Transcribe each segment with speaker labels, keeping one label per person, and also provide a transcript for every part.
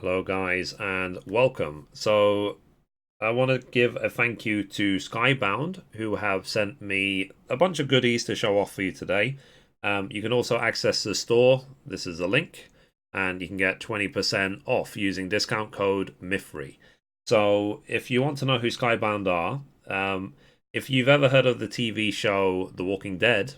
Speaker 1: Hello, guys, and welcome. So, I want to give a thank you to Skybound, who have sent me a bunch of goodies to show off for you today. You can also access the store. This is a link, and you can get 20% off using discount code Mithrie. So, if you want to know who Skybound are, if you've ever heard of the TV show The Walking Dead,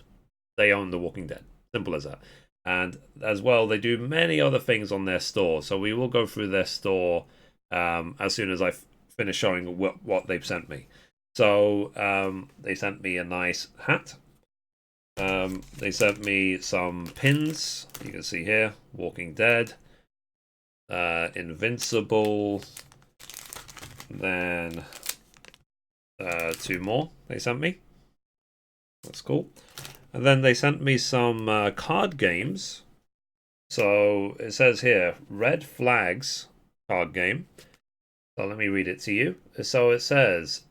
Speaker 1: they own The Walking Dead. Simple as that. And as well, they do many other things on their store. So we will go through their store as soon as I finish showing what they've sent me. So they sent me a nice hat. They sent me some pins. You can see here, Walking Dead, Invincible. Then two more they sent me. That's cool. And then they sent me some card games. So it says here, Red Flags card game. So let me read it to you. So it says,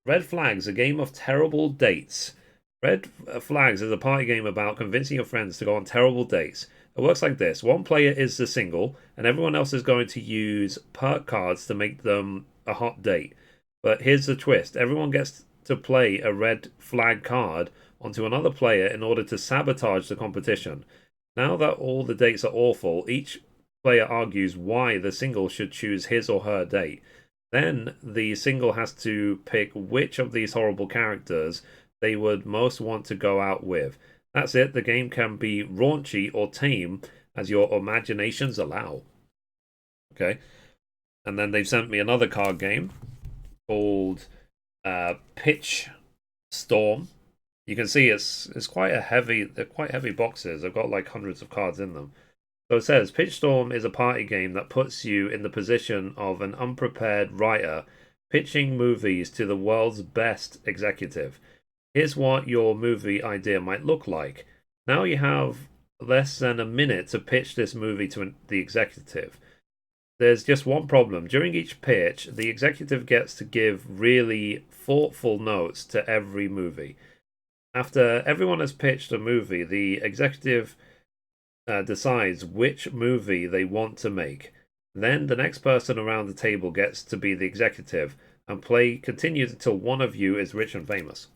Speaker 1: Red Flags, a game of terrible dates. Red Flags is a party game about convincing your friends to go on terrible dates. It works like this. One player is the single, and everyone else is going to use perk cards to make them a hot date. But here's the twist. Everyone gets to play a red flag card onto another player in order to sabotage the competition. Now that all the dates are awful, each player argues why the single should choose his or her date. Then the single has to pick which of these horrible characters they would most want to go out with. That's it. The game can be raunchy or tame as your imaginations allow. Okay. And then they've sent me another card game called Pitch Storm. You can see it's quite a heavy. They're quite heavy boxes. They've got like hundreds of cards in them. So it says Pitch Storm is a party game that puts you in the position of an unprepared writer pitching movies to the world's best executive. Here's what your movie idea might look like. Now you have less than a minute to pitch this movie to the executive. There's just one problem. During each pitch, the executive gets to give really thoughtful notes to every movie. After everyone has pitched a movie, the executive decides which movie they want to make. Then the next person around the table gets to be the executive, and play continues until one of you is rich and famous.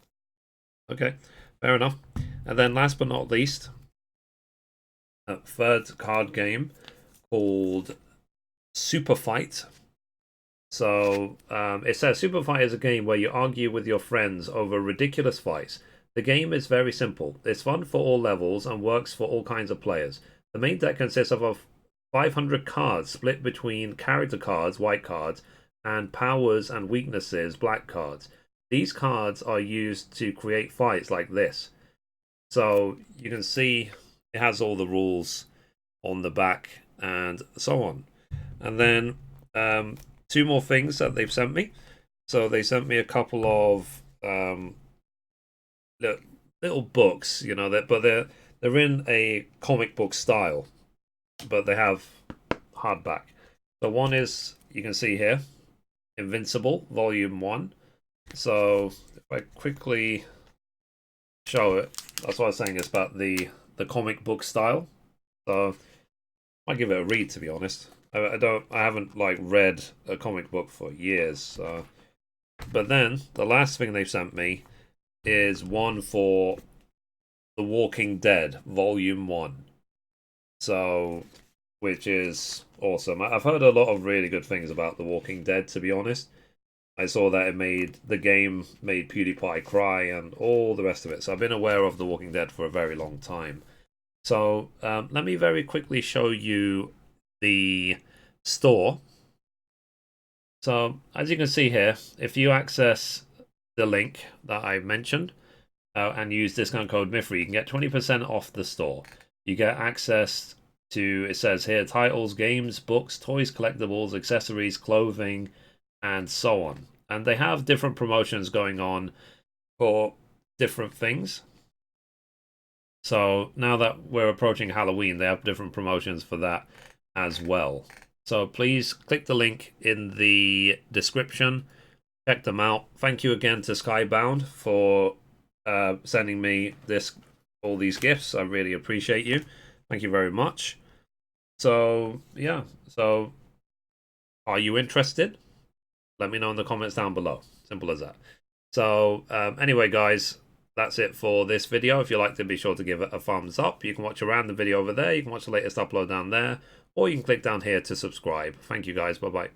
Speaker 1: Okay, fair enough. And then last but not least, a third card game called Super Fight. So it says Super Fight is a game where you argue with your friends over ridiculous fights. The game is very simple. It's fun for all levels and works for all kinds of players. The main deck consists of 500 cards split between character cards, white cards, and powers and weaknesses, black cards. These cards are used to create fights like this. So you can see it has all the rules on the back and so on. And then two more things that they've sent me. So they sent me a couple of little books, you know, but they're in a comic book style, but they have hardback. So one is, you can see here, Invincible Volume 1. So if I quickly show it, that's what I was saying, it's about the comic book style. So I might give it a read, to be honest. I haven't like read a comic book for years. So. But then the last thing they've sent me is one for The Walking Dead Volume 1. So, which is awesome. I've heard a lot of really good things about The Walking Dead, to be honest. I saw that the game made PewDiePie cry and all the rest of it. So I've been aware of The Walking Dead for a very long time. So let me very quickly show you the store. So as you can see here, if you access the link that I mentioned and use discount code Mithrie, you can get 20% off the store. You get access to, it says here, titles, games, books, toys, collectibles, accessories, clothing, and so on. And they have different promotions going on for different things. So now that we're approaching Halloween, they have different promotions for that as well. So please click the link in the description. Check them out. Thank you again to Skybound for sending me all these gifts. I really appreciate you. Thank you very much. So yeah, so Are you interested? Let me know in the comments down below. Simple as that. So anyway, guys, that's it for this video. If you liked it, be sure to give it a thumbs up. You can watch a random video over there. You can watch the latest upload down there. Or you can click down here to subscribe. Thank you, guys. Bye-bye.